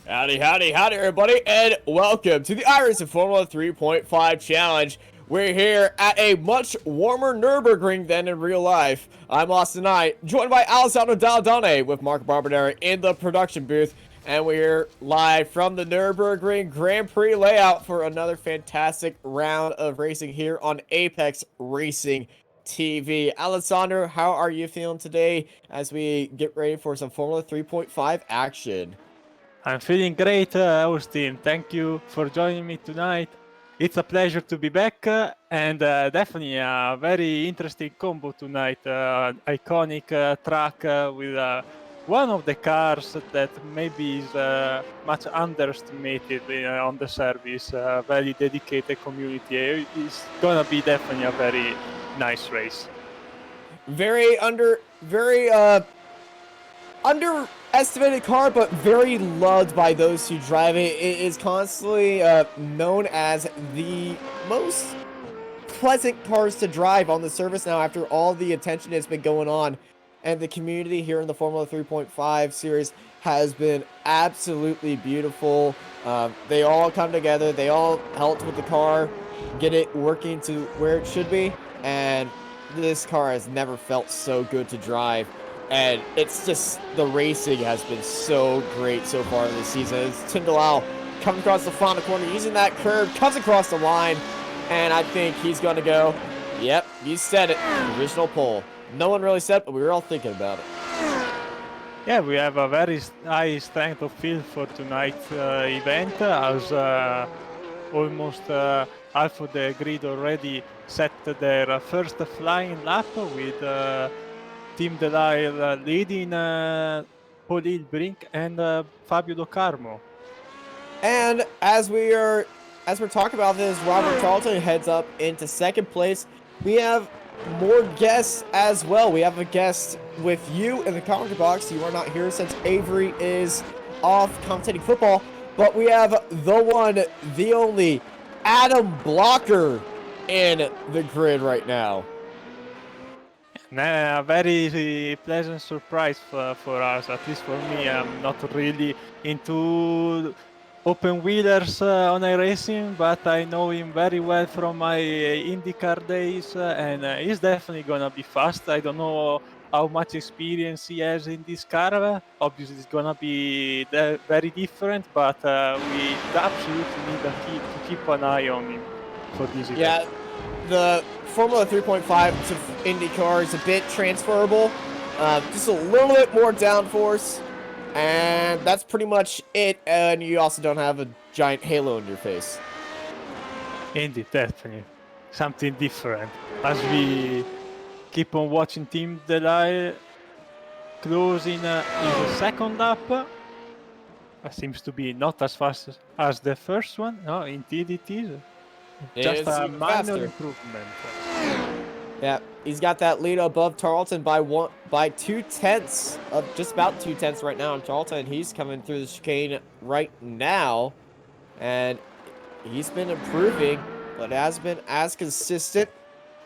Howdy, howdy, howdy, everybody, and welcome to the iRacing Formula 3.5 Challenge. We're here at a much warmer Nurburgring than in real life. I'm Austin Knight, joined by Alessandro Daldone with Mark Barbadari in the production booth, and we're here live from the Nurburgring Grand Prix layout for another fantastic round of racing here on Apex Racing TV. Alessandro, how are you feeling today as we get ready for some Formula 3.5 action? I'm feeling great, Austin. Thank you for joining me tonight. It's a pleasure to be back, and definitely a very interesting combo tonight. Iconic track with one of the cars that maybe is much underestimated on the service. Very dedicated community. It's gonna be definitely a very nice race. Very underestimated car, but very loved by those who drive it. It is constantly known as the most pleasant cars to drive on the service now after all the attention that's been going on. And the community here in the Formula 3.5 series has been absolutely beautiful. They all come together. They all helped with the car, get it working to where it should be. And this car has never felt so good to drive. And it's just, the racing has been so great so far this season. It's Tim Delisle coming across the final corner, using that curve, comes across the line, and I think he's going to go, yep, you said it, original pole. No one really said it, but we were all thinking about it. Yeah, we have a very high strength of field for tonight's event, as almost half of the grid already set their first flying lap with Team Delisle leading Paul Brink and Fabio Do Carmo. And as we're talking about this, Robert Charlton heads up into second place. We have more guests as well. We have a guest with you in the commentary box. You are not here since Avery is off commentating football, but we have the one, the only, Adam Blocker in the grid right now. A very pleasant surprise for us, at least for me. I'm not really into open wheelers on iRacing, but I know him very well from my IndyCar days, and he's definitely gonna be fast. I don't know how much experience he has in this car. Obviously, it's gonna be very different, but we absolutely need to keep an eye on him for this event. Yeah, the Formula 3.5 to IndyCar is a bit transferable, just a little bit more downforce. And that's pretty much it, and you also don't have a giant halo in your face. Indeed, definitely. Something different. As we keep on watching Team Delisle closing in the second lap. Seems to be not as fast as the first one. No, indeed it is. Just a minor improvement. Yeah, he's got that lead above Tarleton by 2/10 of just about 2/10 right now on Tarleton. He's coming through the chicane right now, and he's been improving, but hasn't been as consistent.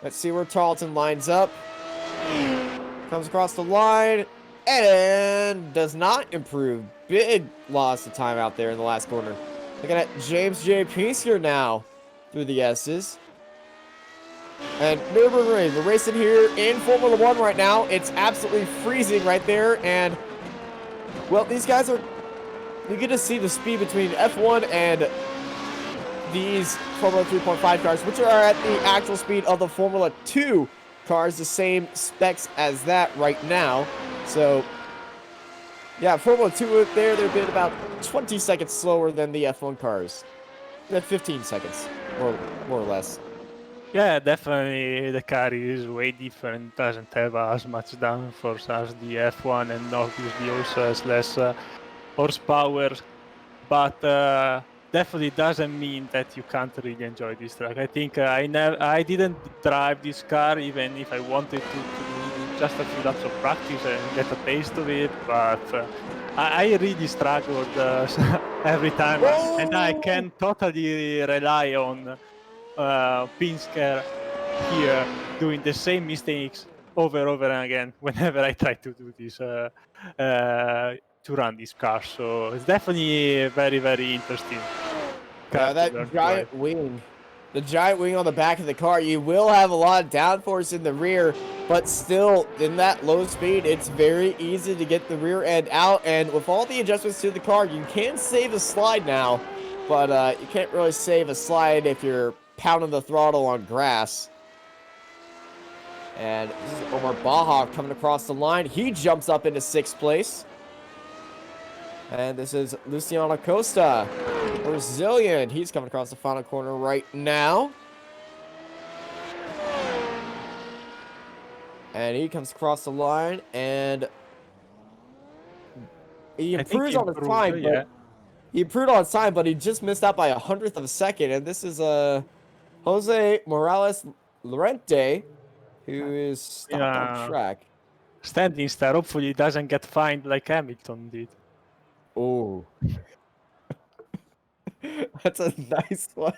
Let's see where Tarleton lines up. Comes across the line and does not improve. Big loss of time out there in the last corner. Looking at James J. Pinsker now through the S's. And Nurburgring, we're racing here in Formula 1 right now. It's absolutely freezing right there. And, well, these guys are... You get to see the speed between F1 and these Formula 3.5 cars, which are at the actual speed of the Formula 2 cars, the same specs as that right now. So, yeah, Formula 2 they're been about 20 seconds slower than the F1 cars. 15 seconds, more or less. Yeah, definitely the car is way different, doesn't have as much downforce as the F1, and obviously also has less horsepower, but definitely doesn't mean that you can't really enjoy this track. I think I didn't drive this car even if I wanted to do just a few laps of practice and get a taste of it, but I really struggled every time. Whoa! And I can totally rely on Pinsker here doing the same mistakes over and over again whenever I try to do this to run this car. So it's definitely very, very interesting. Yeah, that giant wing. The giant wing on the back of the car, you will have a lot of downforce in the rear, but still, in that low speed, it's very easy to get the rear end out, and with all the adjustments to the car, you can save a slide now, but you can't really save a slide if you're pounding the throttle on grass. And this is Omar Baja coming across the line. He jumps up into 6th place. And this is Luciano Costa, Brazilian. He's coming across the final corner right now. And he comes across the line, and he improves on his time, but he improved on his time, but he just missed out by 100th of a second. And this is Jose Morales Lorente, who is stopped on track. Standing star. Hopefully, he doesn't get fined like Hamilton did. Oh, that's a nice one.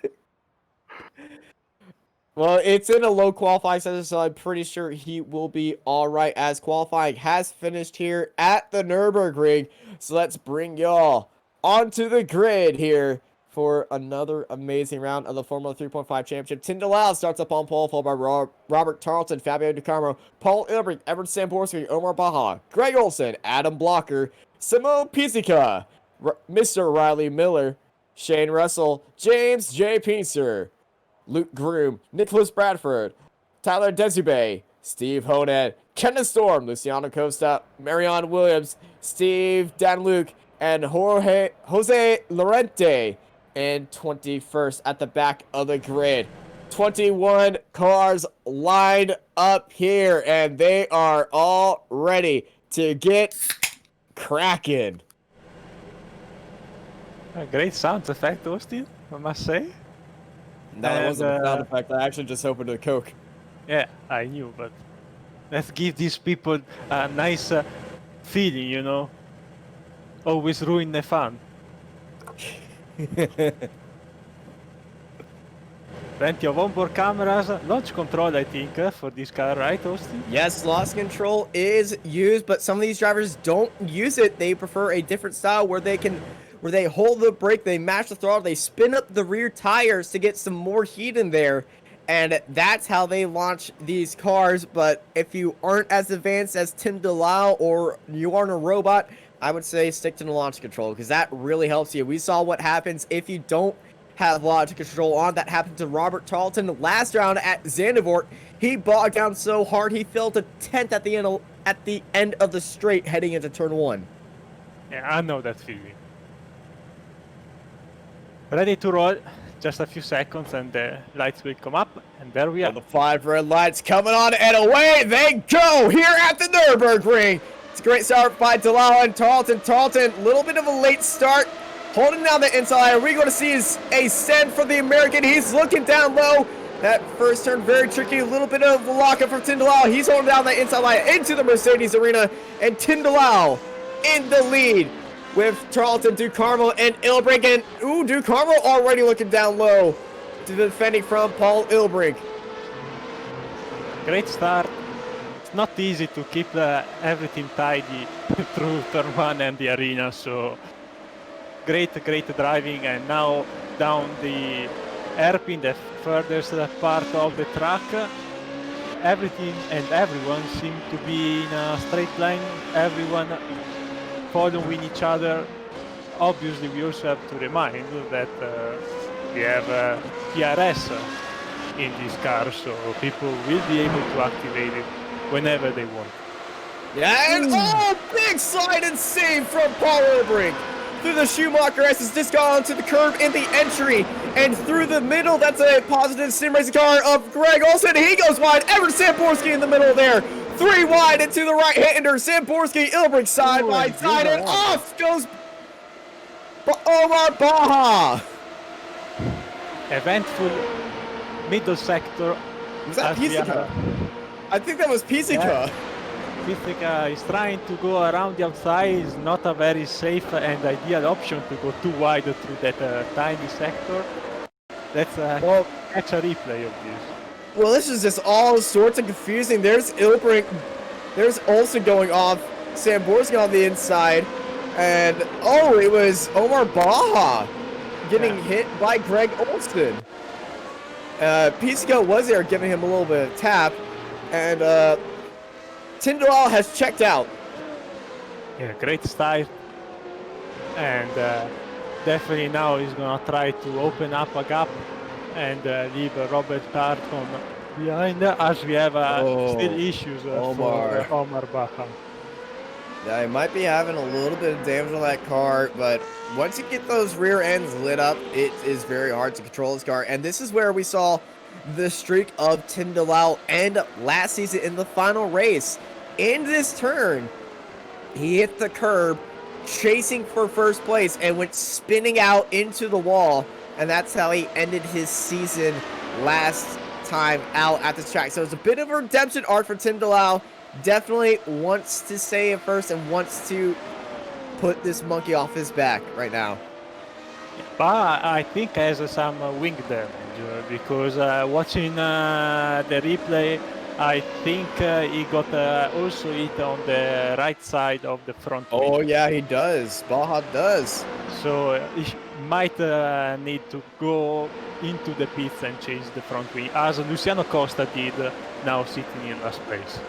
Well, it's in a low qualifying session, so I'm pretty sure he will be all right, as qualifying has finished here at the Nurburgring. So let's bring y'all onto the grid here for another amazing round of the Formula 3.5 Championship. Tim DeLisle starts up on pole, followed by Robert Tarleton, Fabio Ducarmo, Paul Ilbrink, Everett Samborski, Omar Baja, Greg Olson, Adam Blocker, Simone Pizzica, Mr. Riley Miller, Shane Russell, James J. Pincer, Luke Groom, Nicholas Bradford, Tyler Desubay, Steve Honan, Kenneth Storm, Luciano Costa, Marion Williams, Steve Danluke, and Jose Lorente in 21st at the back of the grid. 21 cars lined up here, and they are all ready to get cracking. A great sound effect, Austin, I must say. No, that wasn't a sound effect. I actually just opened a Coke. Yeah, I knew, but let's give these people a nice feeling, you know. Always ruin the fun. Plenty of onboard cameras, launch control, I think, for this car, right, Austin? Yes, launch control is used, but some of these drivers don't use it. They prefer a different style where they hold the brake, they mash the throttle, they spin up the rear tires to get some more heat in there, and that's how they launch these cars. But if you aren't as advanced as Tim DeLisle or you aren't a robot, I would say stick to the launch control, because that really helps you. We saw what happens if you don't have launch control on. That happened to Robert Tarleton last round at Zandvoort. He bogged down so hard he fell to 10th at the end of the straight heading into turn 1. Yeah, I know that feeling. Ready to roll. Just a few seconds and the lights will come up, and there we are. The 5 red lights coming on, and away they go here at the Nurburgring. It's a great start by DeLisle and Tarleton. Tarleton, a little bit of a late start, holding down the inside. Are we going to see a send from the American? He's looking down low. That first turn very tricky. A little bit of a lockup from Tim DeLisle. He's holding down the inside line into the Mercedes arena, and Tim DeLisle in the lead with Tarleton, Ducarmo, and Ilbrink. And Ducarmo already looking down low to the defending from Paul Ilbrink. Great start. It's not easy to keep everything tidy through turn 1 and the arena, so great driving. And now down the hairpin, the furthest part of the track, everything and everyone seem to be in a straight line, everyone following each other. Obviously, we also have to remind that we have PRS in this car, so people will be able to activate it whenever they want. Yeah, and big slide and save from Paul Ilbrink. Through the Schumacher S has just gone onto the curb in the entry, and through the middle, that's a positive sim racing car of Greg Olson. He goes wide. Everett Samborski in the middle there. 3 wide into the right-hander. Samborski, Ilbrink side by side, and off goes Omar Baja. Eventful middle sector. Was that Pizzica? I think that was Pizzica. Yeah. Pizzica is trying to go around the outside. It's not a very safe and ideal option to go too wide through that tiny sector. Let's catch a replay of this. Well, this is just all sorts of confusing. There's Ilbrink. There's Olsen going off. Samborski on the inside. And, oh, it was Omar Baja getting hit by Greg Olson. Pisco was there giving him a little bit of tap. And Tyndall has checked out. Yeah, great start. And definitely now he's going to try to open up a gap and leave Robert Tarton behind as we have still issues for Omar Baja. Yeah, he might be having a little bit of damage on that car, but once you get those rear ends lit up, it is very hard to control this car. And this is where we saw the streak of Tim DeLisle end last season in the final race. In this turn, he hit the curb, chasing for first place, and went spinning out into the wall. And that's how he ended his season last time out at this track. So it's a bit of a redemption arc for Tim DeLisle. Definitely wants to stay at first and wants to put this monkey off his back right now. But I think has some wing damage because watching the replay, I think he got also hit on the right side of the front wing. Oh yeah, he does. Baja does. So he might need to go into the pits and change the front wing, as Luciano Costa did, now sitting in last place.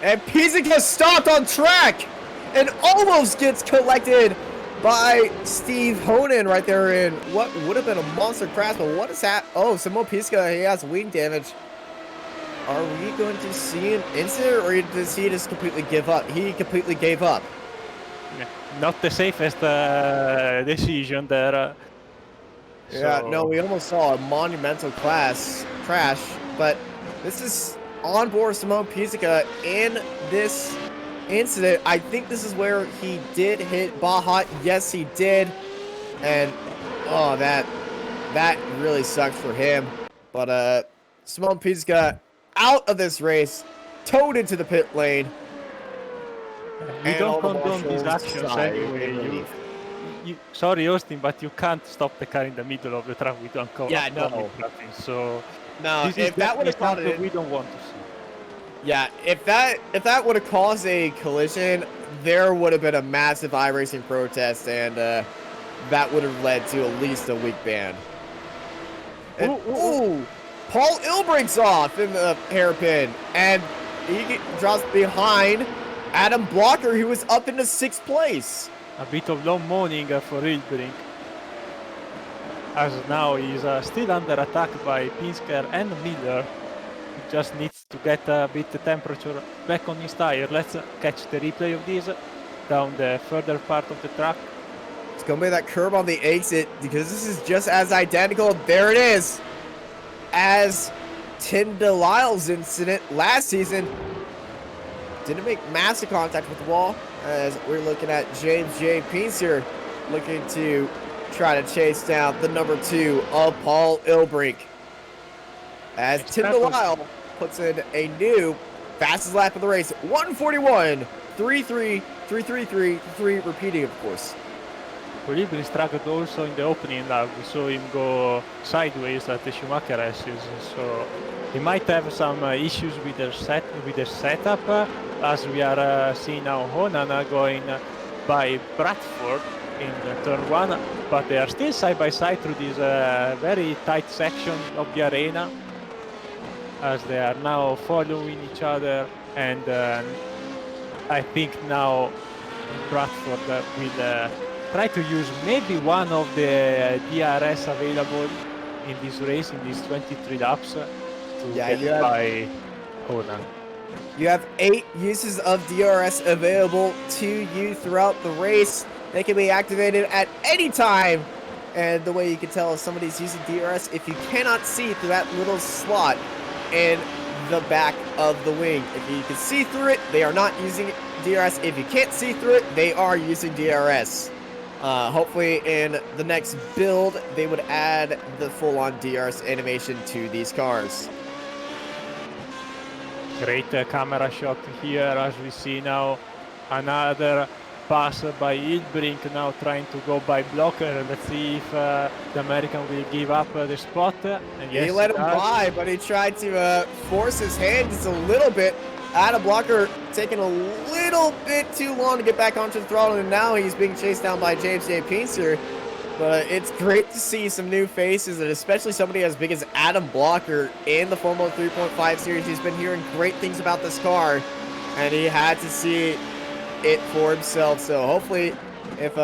And Pizzica stopped on track and almost gets collected by Steve Honan right there in what would have been a monster crash. But what is that? Oh, Simone Pizzica, he has wing damage. Are we going to see an incident, or does he just completely give up? He completely gave up. Not the safest decision there. Yeah, no, we almost saw a monumental crash, but this is on board Simone Pizzica in this incident. I think this is where he did hit Baja. Yes, he did. And, oh, that really sucks for him. But, Simone Pizzica out of this race, towed into the pit lane. We don't condone these actions anyway. Sorry, Austin, but you can't stop the car in the middle of the track with uncomfortable. Yeah, no. Traffic, so no, if that would have caused it, we don't want to see. Yeah, if that would have caused a collision, there would have been a massive iRacing protest, and that would have led to at least a week ban. And, ooh, Paul Ilbrink's off in the hairpin, and he drops behind Adam Blocker, who was up into 6th place. A bit of low morning for Ilbrink, as now he's still under attack by Pinsker and Miller. He just needs to get a bit of temperature back on his tire. Let's catch the replay of this down the further part of the track. It's going to be that curb on the exit, because this is just as identical. There it is. As Tim DeLisle's incident last season. Didn't make massive contact with the wall, as we're looking at James J. Pinsker looking to try to chase down the number 2 of Paul Ilbrink. As Tim DeLisle puts in a new fastest lap of the race, 1:41, 3.33, repeating, of course. Ilbrink struggled also in the opening lap. We saw him go sideways at the Schumacher S's, so he might have some issues with their setup, as we are seeing now Honan going by Bradford in turn 1, but they are still side by side through this very tight section of the arena, as they are now following each other. And I think now Bradford will try to use maybe one of the DRS available in this race, in these 23 laps, to get by Honan. You have 8 uses of DRS available to you throughout the race. They can be activated at any time. And the way you can tell if somebody's using DRS, if you cannot see through that little slot in the back of the wing. If you can see through it, they are not using DRS. If you can't see through it, they are using DRS. Hopefully in the next build, they would add the full-on DRS animation to these cars. Great camera shot here, as we see now another pass by Ilbrink, now trying to go by Blocker. Let's see if the American will give up the spot. And yes, he let him by, but he tried to force his hand just a little bit. Adam Blocker taking a little bit too long to get back onto the throttle, and now he's being chased down by James J. Pincer. But it's great to see some new faces, and especially somebody as big as Adam Blocker in the Formula 3.5 series. He's been hearing great things about this car, and he had to see it for himself. So hopefully, if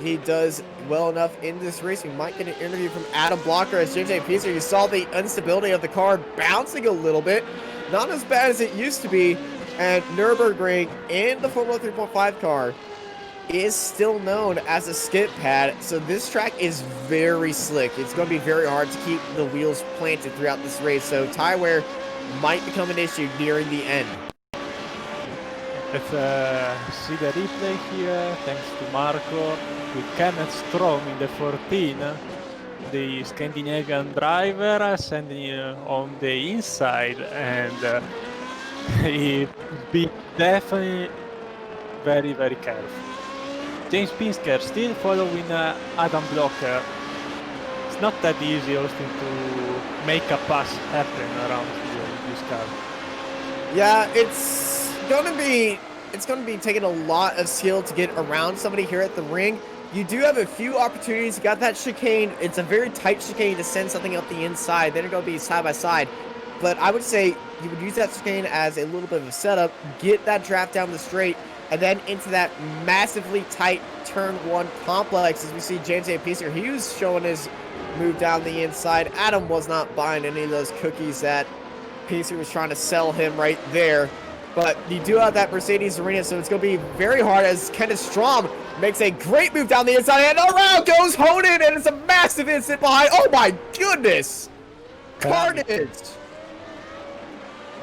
he does well enough in this race, we might get an interview from Adam Blocker as JJ Pincer. You saw the instability of the car bouncing a little bit. Not as bad as it used to be, and Nurburgring in the Formula 3.5 car is still known as a skid pad, so this track is very slick. It's going to be very hard to keep the wheels planted throughout this race, so tire wear might become an issue nearing the end. Let's see the replay here, thanks to Marco, with Kenneth Strom in the 14. The Scandinavian driver sending on the inside, and he be definitely very, very careful. James Pinsker still following Adam Blocker. It's not that easy, Austin, to make a pass happen around here with this car. Yeah, it's gonna be taking a lot of skill to get around somebody here at the ring. You do have a few opportunities. You got that chicane. It's a very tight chicane to send something up the inside. Then it's going to be side by side. But I would say you would use that chicane as a little bit of a setup, get that draft down the straight, and then into that massively tight turn one complex. As we see James A. Pincer, he was showing his move down the inside. Adam was not buying any of those cookies that Pincer was trying to sell him right there. But you do have that Mercedes arena, so it's going to be very hard as Kenneth Strom makes a great move down the inside, and around goes Honan, and it's a massive incident behind. Oh my goodness! Carnage!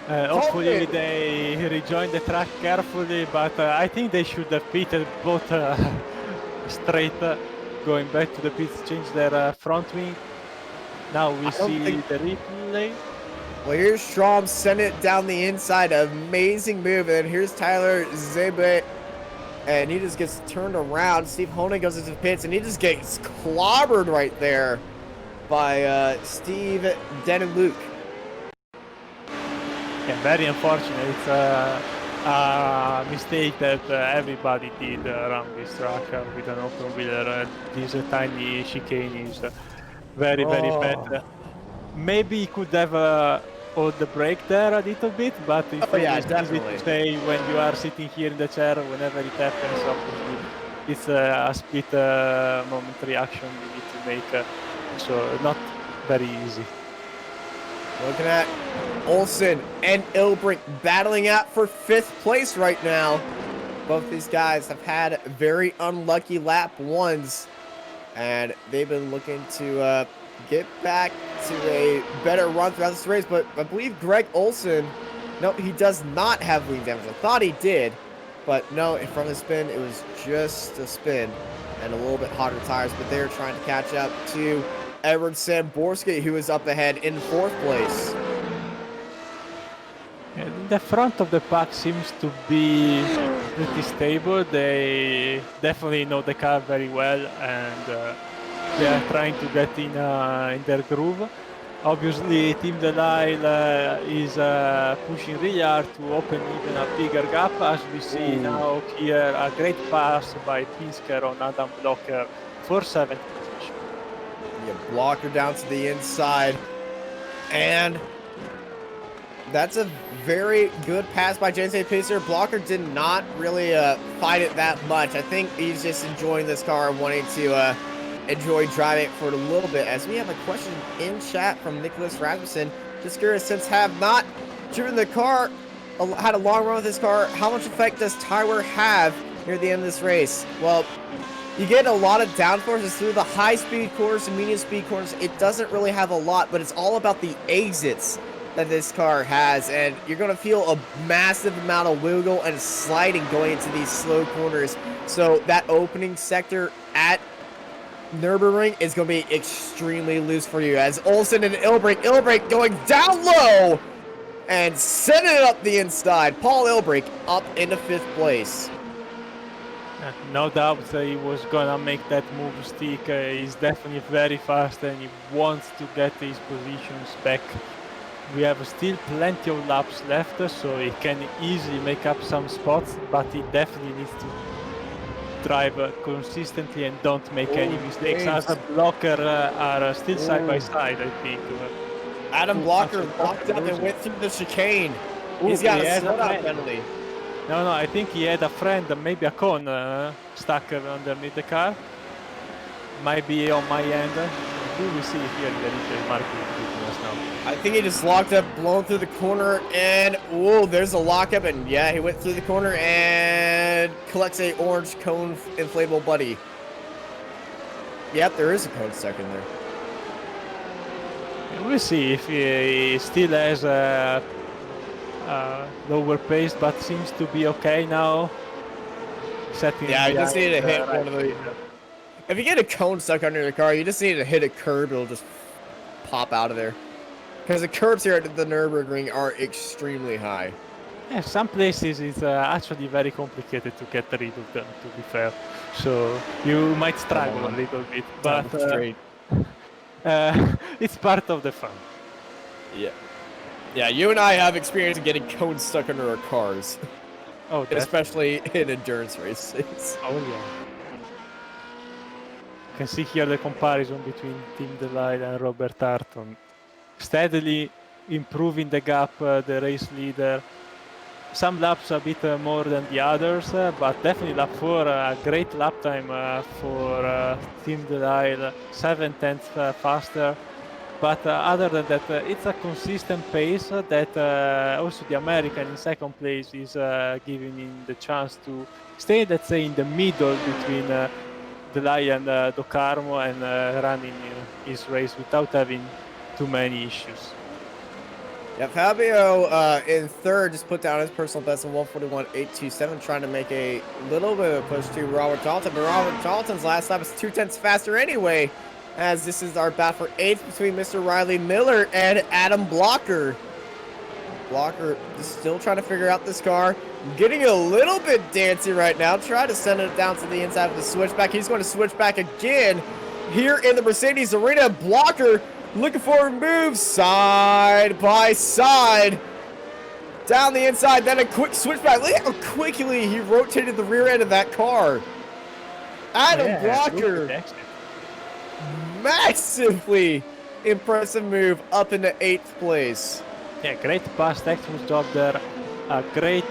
Hopefully they rejoin the track carefully, but I think they should have pitted both straight, going back to the pits, change their front wing. Now we see the replay. Well, here's Strom sending it down the inside. Amazing move. And here's Tyler Zebe. And he just gets turned around. Steve Honan goes into the pits, and he just gets clobbered right there by Steve Denenluke. Yeah, very unfortunate. It's a mistake that everybody did around this track with an open wheeler. This tiny chicane is very, very bad. Maybe he could have hold the brake there a little bit, but it's easy to say when you are sitting here in the chair. Whenever it happens, obviously it's a split moment reaction you need to make, so not very easy. Looking at Olsen and Ilbrink battling out for 5th place right now. Both these guys have had very unlucky lap ones, and they've been looking to get back to a better run throughout this race. But I believe Greg Olsen, no, he does not have wing damage. I thought he did, but no, from the spin, it was just a spin and a little bit hotter tires. But they're trying to catch up to Edward Samborski, who is up ahead in 4th place. And the front of the pack seems to be pretty stable. They definitely know the car very well, and they are trying to get in their groove. Obviously, Team Delisle is pushing really hard to open even a bigger gap, as we see now here. A great pass by Pinsker on Adam Blocker for 7th position. Yeah, Blocker down to the inside, and that's a very good pass by James A. Pincer. Blocker did not really fight it that much. I think he's just enjoying this car and wanting to enjoy driving it for a little bit. As we have a question in chat from Nicholas Rasmussen. Just curious, since have not driven the car, had a long run with this car, how much effect does tire wear have near the end of this race? Well, you get a lot of downforces through the high-speed corners and medium-speed corners. It doesn't really have a lot, but it's all about the exits that this car has, and you're going to feel a massive amount of wiggle and sliding going into these slow corners. So that opening sector at Nurburgring is going to be extremely loose for you, as Olsen and Ilbrink going down low and sending it up the inside. Paul Ilbrink up into 5th place. No doubt he was gonna make that move stick. He's definitely very fast, and he wants to get his positions back we have still plenty of laps left, so he can easily make up some spots, but he definitely needs to drive consistently and don't make any mistakes. As a blocker are still side by side, I think. Adam Blocker locked up and went through the chicane. He's got a slowdown penalty. No, I think he had a friend, maybe a cone, stuck underneath the car. Might be on my end. We will see here the replay marking between us now. I think he just locked up, blown through the corner, and oh, there's a lockup, and yeah, he went through the corner and collects a orange cone inflatable buddy. Yep, there is a cone stuck in there. We'll see if he still has a lower pace, but seems to be okay now. Yeah, you just need to hit one of the. If you get a cone stuck under the car, you just need to hit a curb. It'll just pop out of there. Because the curbs here at the Nurburgring are extremely high. Yeah, some places it's actually very complicated to get rid of them, to be fair. So you might struggle a little bit, but it's part of the fun. Yeah. Yeah, you and I have experience in getting cones stuck under our cars. Oh, especially in endurance races. Oh, yeah. You can see here the comparison between Tim Delisle and Robert Harton. Steadily improving the gap, the race leader. Some laps a bit more than the others, but definitely lap 4, a great lap time for Tim Delisle, 7/10 faster. But other than that, it's a consistent pace that also the American in second place is giving him the chance to stay, let's say, in the middle between Delisle and Doccarmo and running his race without having too many issues. Yeah, Fabio in third just put down his personal best of 1:41.827, trying to make a little bit of a push to Robert Charlton, but Robert Charlton's last lap is 2/10 faster anyway, as this is our battle for 8th between Mr. Riley Miller and Adam Blocker. Blocker is still trying to figure out this car, getting a little bit dancy right now, trying to send it down to the inside of the switchback. He's going to switch back again here in the Mercedes Arena. Blocker looking for a move side by side. Down the inside, then a quick switchback. Look how quickly he rotated the rear end of that car. Adam Blocker. Massively impressive move up into 8th place. Yeah, great pass, excellent job there. A great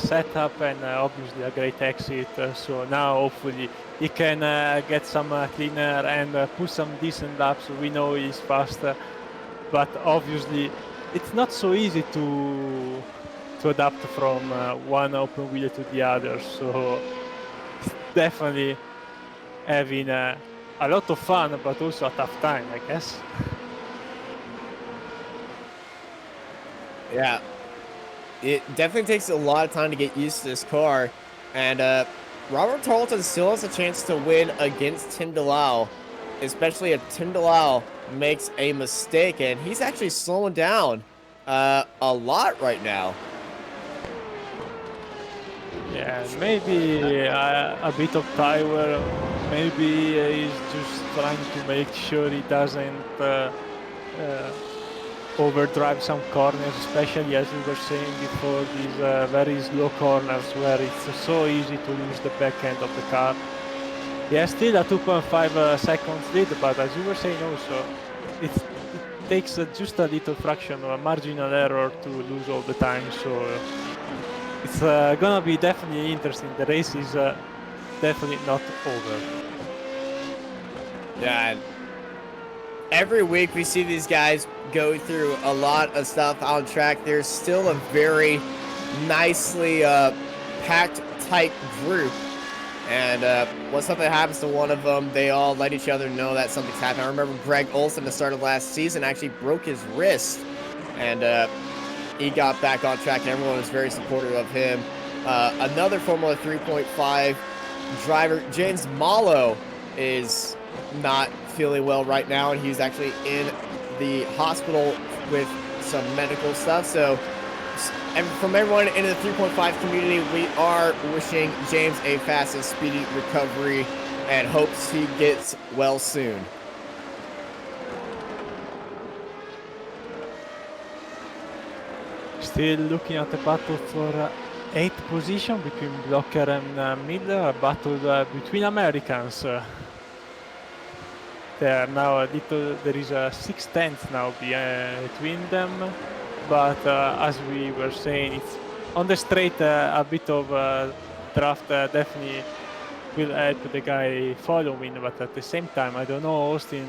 setup and obviously a great exit. So now hopefully he can get some cleaner and push some decent laps. We know he's faster, but obviously it's not so easy to adapt from one open wheel to the other. So definitely having a lot of fun, but also a tough time, I guess. Yeah. It definitely takes a lot of time to get used to this car, and Robert Charlton still has a chance to win against Tim Delisle, especially if Tim Delisle makes a mistake, and he's actually slowing down a lot right now. Yeah, maybe a bit of tire, maybe he's just trying to make sure he doesn't overdrive some corners, especially as we were saying before, these very slow corners where it's so easy to lose the back end of the car. Yeah, still a 2.5 seconds lead, but as you were saying also, it takes just a little fraction of a marginal error to lose all the time, so it's gonna be definitely interesting. The race is definitely not over. Yeah. Every week we see these guys go through a lot of stuff on track. There's still a very nicely packed, tight group. And when something happens to one of them, they all let each other know that something's happened. I remember Greg Olson at the start of last season actually broke his wrist. And he got back on track, and everyone was very supportive of him. Another Formula 3.5 driver, James Malo, is not feeling well right now, and he's actually in the hospital with some medical stuff. So from everyone in the 3.5 community, we are wishing James a fast and speedy recovery and hopes he gets well soon. still looking at the battle for 8th position between Blocker and Miller, a battle between Americans. There is a 6/10 now between them, but as we were saying, it's on the straight a bit of draft definitely will help the guy following, but at the same time, I don't know, Austin,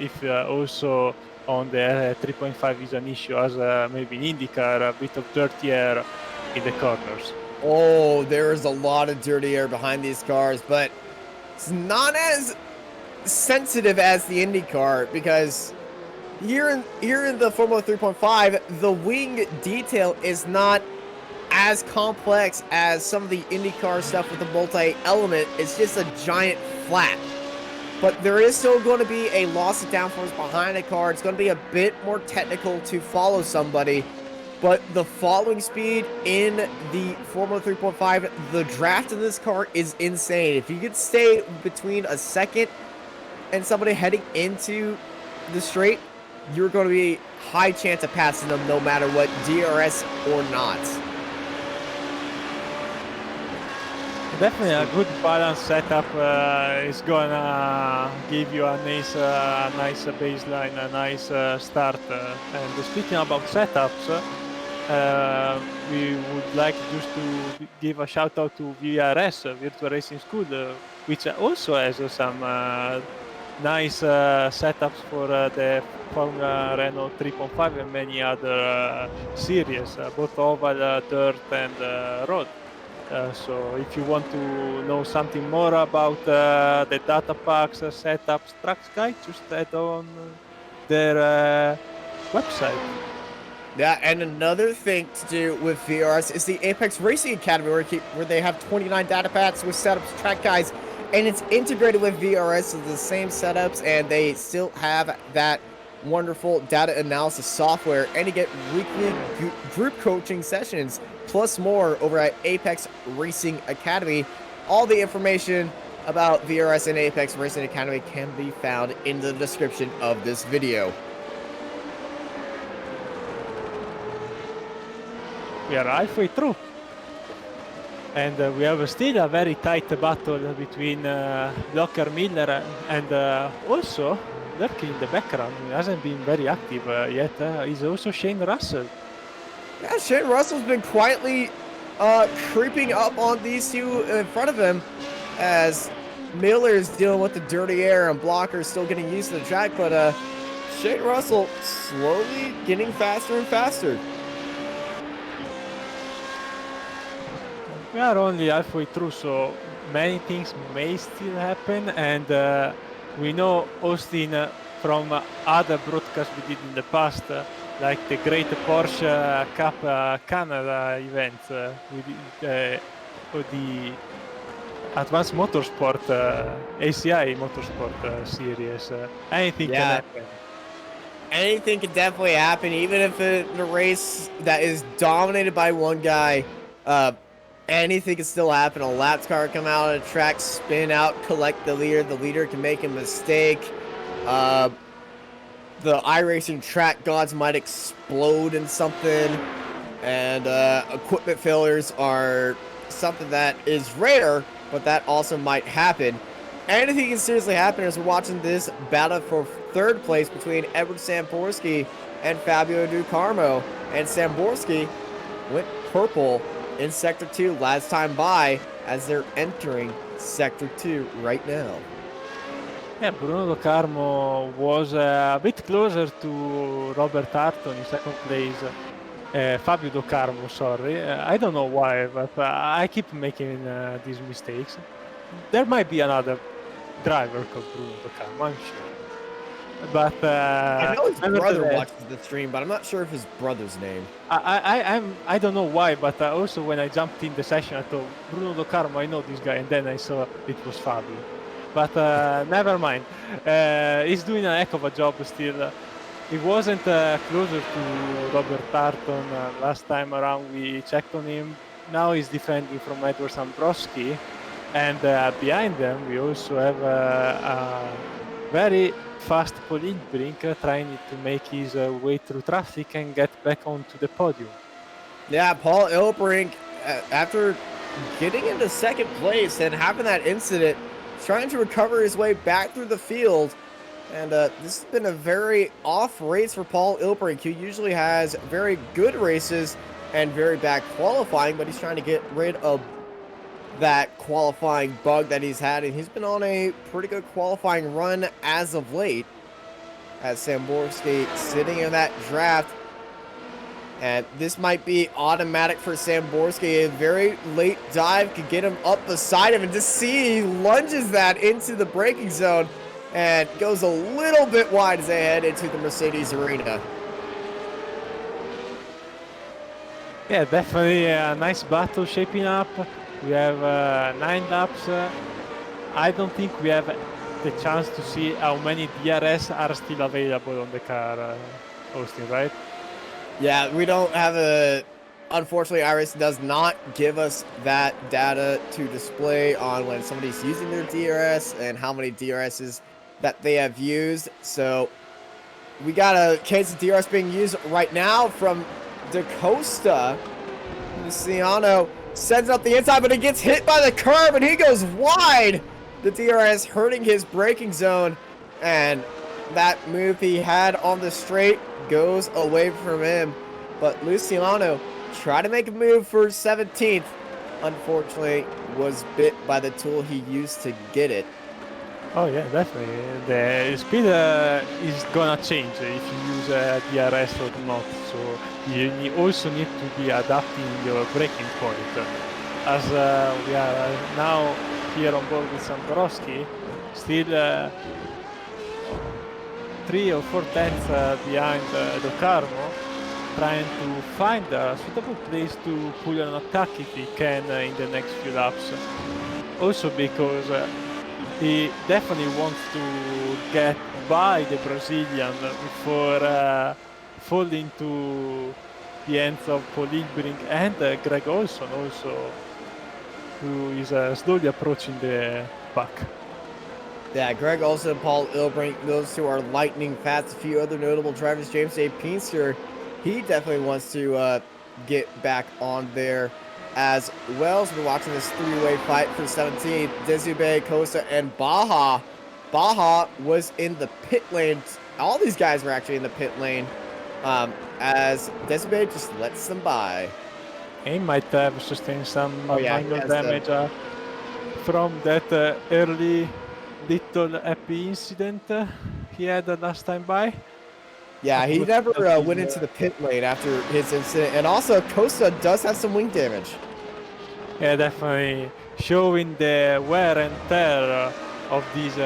if also on the 3.5 is an issue, as maybe in IndyCar, a bit of dirty air in the corners. Oh, there is a lot of dirty air behind these cars, but it's not as sensitive as the IndyCar, because here in the Formula 3.5, the wing detail is not as complex as some of the IndyCar stuff with the multi-element. It's just a giant flap. But there is still going to be a loss of downforce behind a car. It's going to be a bit more technical to follow somebody. But the following speed in the Formula 3.5, the draft in this car is insane. If you could stay between a second and somebody heading into the straight, you're going to be high chance of passing them no matter what, DRS or not. Definitely a good balance setup is gonna give you a nice baseline, a nice start. And speaking about setups, we would like just to give a shout out to VRS, Virtual Racing School, which also has some nice setups for the Formula Renault 3.5 and many other series, both oval, dirt, and road. So if you want to know something more about the data packs, setups, tracks guide, just head on their website. Yeah, and another thing to do with VRS is the Apex Racing Academy, where they have 29 data packs with setups, track guides, and it's integrated with VRS, so the same setups, and they still have that wonderful data analysis software, and you get weekly group coaching sessions, plus more over at Apex Racing Academy. All the information about VRS and Apex Racing Academy can be found in the description of this video. We are halfway through, and we have still a very tight battle between Blocker, Miller, and also lurking in the background, he hasn't been very active yet, is also Shane Russell. Yeah, Shane Russell's been quietly creeping up on these two in front of him, as Miller's dealing with the dirty air and Blocker's still getting used to the track, but Shane Russell slowly getting faster and faster. We are only halfway through, so many things may still happen, and we know Austin from other broadcasts we did in the past, like the Great Porsche Cup Canada event, with the Advanced Motorsport, ACI Motorsport series. Anything can happen. Anything can definitely happen, even if in a race that is dominated by one guy. Anything can still happen. A lap car come out on a track, spin out, collect the leader. The leader can make a mistake. The iRacing track gods might explode in something. And equipment failures are something that is rare, but that also might happen. Anything can seriously happen as we're watching this battle for third place between Edward Samborski and Fabio Ducarmo. And Samborski went purple in Sector 2 last time by, as they're entering Sector 2 right now. Yeah, Bruno Ducarmo was a bit closer to Robert Harton in second place. Fabio Ducarmo, sorry. I don't know why, but I keep making these mistakes. There might be another driver called Bruno Ducarmo, I'm sure. But I know his brother watches the stream, but I'm not sure of his brother's name. I don't know why, but also when I jumped in the session, I thought Bruno Ducarmo, I know this guy, and then I saw it was Fabio. But never mind. He's doing a heck of a job still. He wasn't closer to Robert Tarton last time around. We checked on him. Now he's defending from Edward Samborski, and behind them we also have a very fast Nurburgring trying to make his way through traffic and get back onto the podium. Yeah, Paul Ilbrink, after getting into second place and having that incident, trying to recover his way back through the field. And this has been a very off race for Paul Ilbrink, who usually has very good races and very bad qualifying, but he's trying to get rid of that qualifying bug that he's had, and he's been on a pretty good qualifying run as of late. As Samborski sitting in that draft, and this might be automatic for Samborski. A very late dive could get him up beside him, and just see he lunges that into the braking zone and goes a little bit wide as they head into the Mercedes arena. Yeah, definitely a nice battle shaping up. We have 9 laps. I don't think we have the chance to see how many DRS are still available on the car, Austin, right? Yeah, we don't have a... Unfortunately, iRacing does not give us that data to display on when somebody's using their DRS and how many DRSs that they have used. So we got a case of DRS being used right now from DaCosta. Luciano sends up the inside, but he gets hit by the curb and he goes wide. The DRS hurting his braking zone, and that move he had on the straight goes away from him. But Luciano tried to make a move for 17th. Unfortunately, was bit by the tool he used to get it. Oh yeah, definitely. The speed is gonna change if you use DRS or not. So you also need to be adapting your braking point. As we are now here on board with Samborski, still 3 or 4 tenths behind Locarno, trying to find a suitable place to pull an attack if he can in the next few laps. Also because he definitely wants to get by the Brazilian before falling to the ends of Paul Ilbrink and Greg Olson also, who is slowly approaching the back. Yeah, Greg Olson, Paul Ilbrink, those two are lightning fast. A few other notable drivers, James A. Pinster, he definitely wants to get back on there as well. So we're watching this three-way fight for 17th. Desube, Costa, and Baja. Baja was in the pit lane. All these guys were actually in the pit lane as Desube just lets them by. He might have sustained some minor damage from that early little happy incident he had last time by. Yeah, he never went into the pit lane after his incident. And also, Costa does have some wing damage. Yeah, definitely showing the wear and tear of this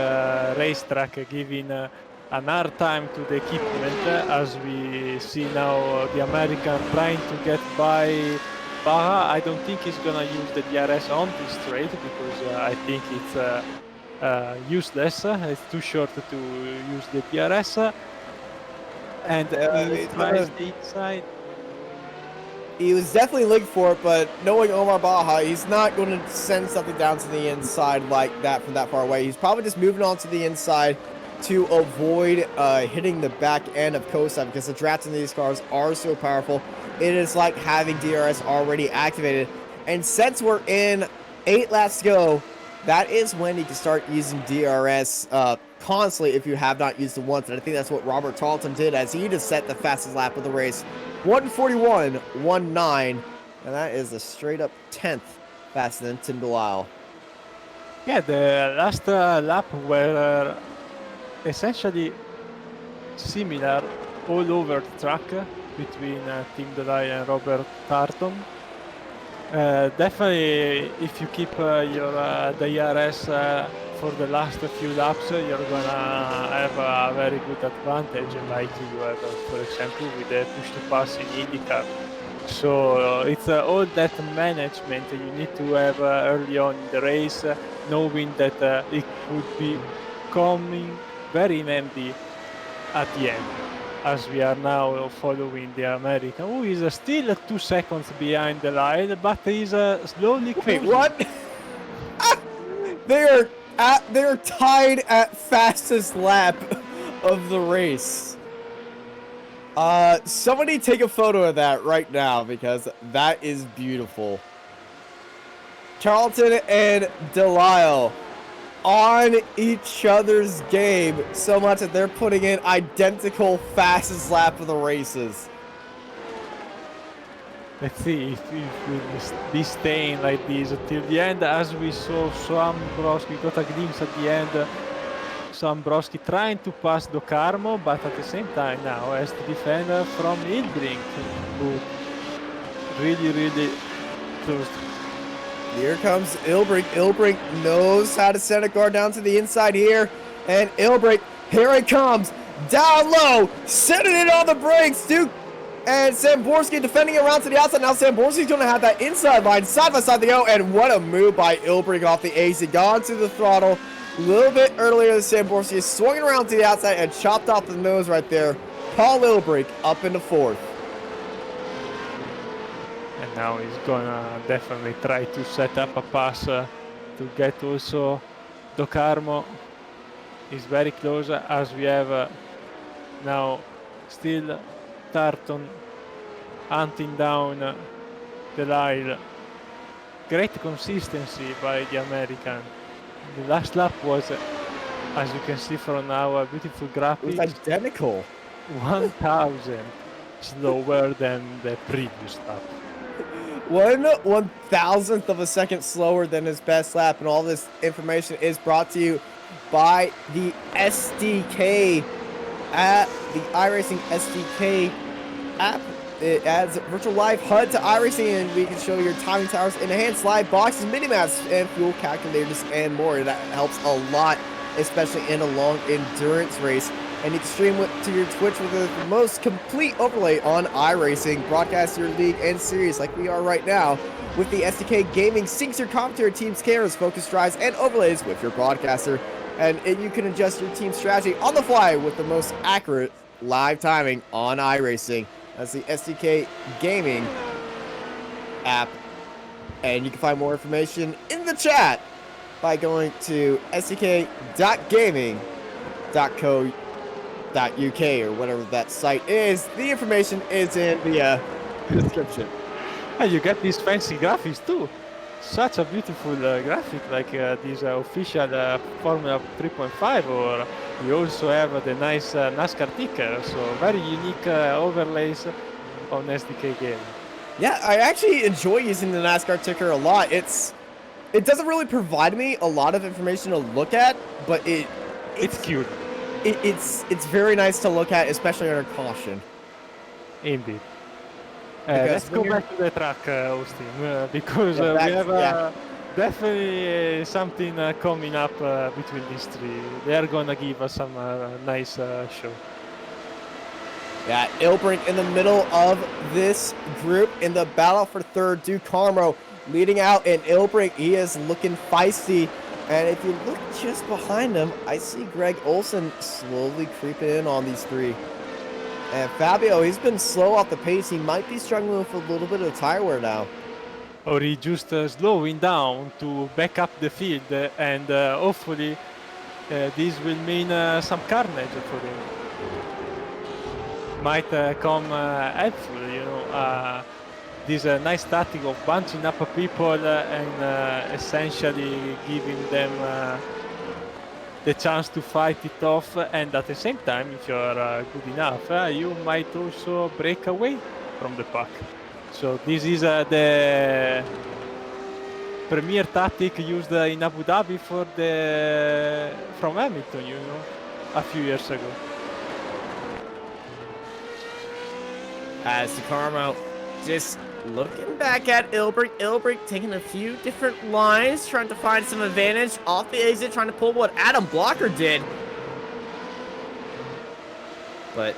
racetrack, giving an hard time to the equipment, as we see now the American trying to get by Baja. I don't think he's gonna use the DRS on this straight because I think it's useless. It's too short to use the DRS. And he tries the inside. He was definitely looking for it, but knowing Omar Baja, he's not going to send something down to the inside like that from that far away. He's probably just moving on to the inside to avoid hitting the back end of Costa, because the drafts in these cars are so powerful. It is like having DRS already activated. And since we're in 8 laps to go, that is when you can start using DRS constantly if you have not used it once. And I think that's what Robert Tarleton did, as he just set the fastest lap of the race. 1:41.19, and that is a straight up 10th faster than Tim Delisle. Yeah, the last lap were essentially similar all over the track between Tim Delisle and Robert Tarleton. Definitely, if you keep your DRS for the last few laps, you're gonna have a very good advantage, like you have, for example, with the push to pass in IndyCar. So it's all that management you need to have early on in the race, knowing that it could be coming very in handy at the end, as we are now following the American, who is still 2 seconds behind the line, but he's slowly closing. Wait, what? They're tied at fastest lap of the race. Somebody take a photo of that right now because that is beautiful. Charlton and Delisle on each other's game so much that they're putting in identical fastest lap of the races. Let's see if we'll be staying like this till the end, as we saw Sam Broski got a glimpse at the end. Sam Broski trying to pass Do Carmo, but at the same time now has to defend from Nurburgring, who really close. Here comes Ilbrink. Ilbrink knows how to set a guard down to the inside here. And Ilbrink, here it comes. Down low, setting it on the brakes. Duke and Samborski defending around to the outside. Now Samborski's going to have that inside line side by side to go. And what a move by Ilbrink off the AC. Gone to the throttle a little bit earlier than Samborski. Swung around to the outside and chopped off the nose right there. Paul Ilbrink up into fourth. And now he's gonna definitely try to set up a pass to get also Do Carmo. Is very close, as we have now still Tartan hunting down Delisle. Great consistency by the American. The last lap was, as you can see from our beautiful graphics, It was identical. 1,000 slower than the previous lap. 1/1000th of a second slower than his best lap, and all this information is brought to you by the SDK at the iRacing SDK app. It adds virtual live HUD to iRacing, and we can show your timing towers, enhanced live boxes, mini-maps, and fuel calculators, and more. That helps a lot, especially in a long endurance race. And you can stream to your Twitch with the most complete overlay on iRacing. Broadcast your league and series like we are right now. With the SDK Gaming, syncs your commentary team's cameras, focus drives, and overlays with your broadcaster. And you can adjust your team's strategy on the fly with the most accurate live timing on iRacing. That's the SDK Gaming app. And you can find more information in the chat by going to sdk.gaming.co.uk or whatever that site is. The information is in the description. And you get these fancy graphics too. Such a beautiful graphic, like this official Formula 3.5, or you also have the nice NASCAR ticker. So very unique overlays on SDK Gaming. Yeah, I actually enjoy using the NASCAR ticker a lot. It doesn't really provide me a lot of information to look at, but it's cute. It's very nice to look at, especially under caution. Indeed. Let's go back to the track, Austin, because we have definitely something coming up between these three. They are gonna give us some nice show. Yeah, Ilbrink in the middle of this group in the battle for third. Do Carmo leading out, and Ilbrink, he is looking feisty. And if you look just behind him, I see Greg Olson slowly creeping in on these three. And Fabio, he's been slow off the pace. He might be struggling with a little bit of tire wear now. Or he just slowing down to back up the field, and hopefully this will mean some carnage for him. Might come helpful, you know. This nice tactic of bunching up people and essentially giving them the chance to fight it off, and at the same time, if you're good enough, you might also break away from the pack. So this is the premier tactic used in Abu Dhabi from Hamilton, you know, a few years ago. As DeCarmo just looking back at Ilbrink. Ilbrink taking a few different lines, trying to find some advantage off the exit, trying to pull what Adam Blocker did. But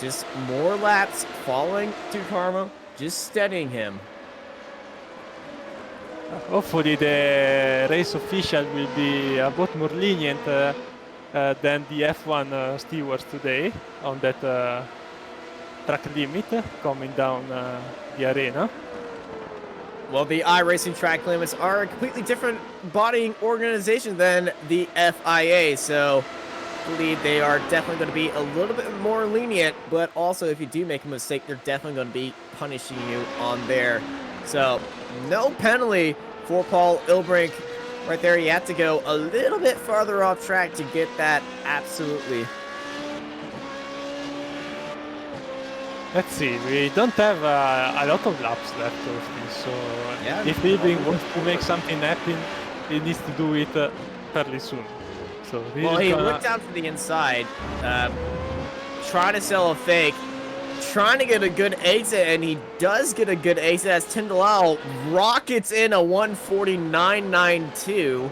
just more laps following DeCarmo, just steadying him. Hopefully the race official will be a bit more lenient than the F1 stewards today on that track limit coming down the arena. Well, the iRacing track limits are a completely different bodying organization than the FIA, so believe they are definitely going to be a little bit more lenient, but also if you do make a mistake, they're definitely going to be punishing you on there. So, no penalty for Paul Ilbrink right there. You have to go a little bit farther off track to get that, absolutely. Let's see, we don't have a lot of laps left of this, so Yeah, if Ilbrink wants to make something happen, he needs to do it fairly soon. So well, he looked out to the inside, trying to sell a fake, trying to get a good exit, and he does get a good exit as Tim DeLisle rockets in a 149.92.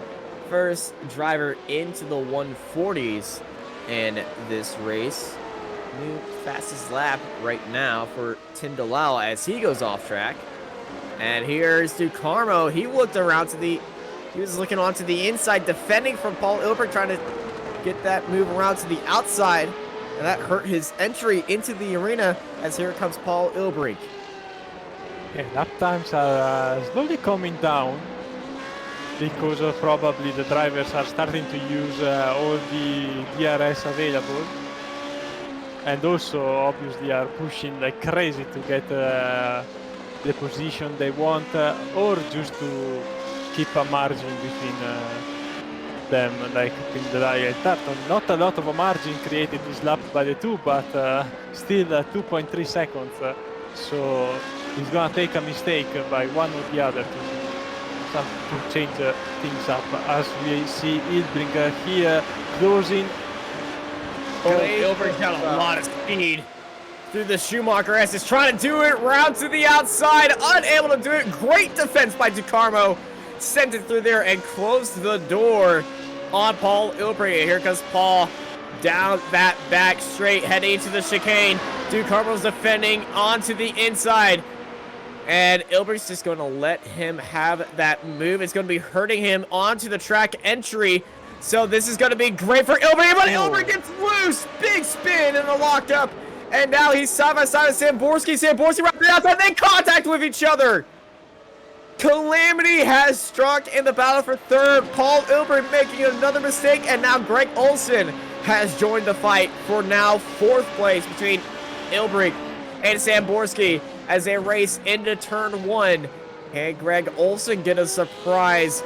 First driver into the 140s in this race. New fastest lap right now for Tim DeLisle as he goes off track. And here's DeCarmo. He looked around to the... He was looking onto the inside, defending from Paul Ilbrink, trying to get that move around to the outside. And that hurt his entry into the arena, as here comes Paul Ilbrink. Yeah, lap times are slowly coming down because probably the drivers are starting to use all the DRS available. And also, obviously, are pushing like crazy to get the position they want, or just to keep a margin between them, like in the and Tartan. Not a lot of a margin created this lap by the two, but still 2.3 seconds. So it's gonna take a mistake by one or the other to change things up. As we see Ilbrink here closing. Ilbrink's got a lot of speed through the Schumacher S. Is trying to do it, round to the outside, unable to do it. Great defense by DeCarmo. Sent it through there and closed the door on Paul Ilbrink. Here comes Paul down that back straight, heading into the chicane. DeCarmo's defending onto the inside. And Ilbrink's just going to let him have that move. It's going to be hurting him onto the track entry. So this is going to be great for Ilbrink, but Ilbrink gets loose. Big spin and a locked up. And now he's side by side with Samborski. Samborski right there outside. They contact with each other. Calamity has struck in the battle for third. Paul Ilbrink making another mistake. And now Greg Olson has joined the fight for now fourth place between Ilbrink and Samborski as they race into turn one. And Greg Olson get a surprise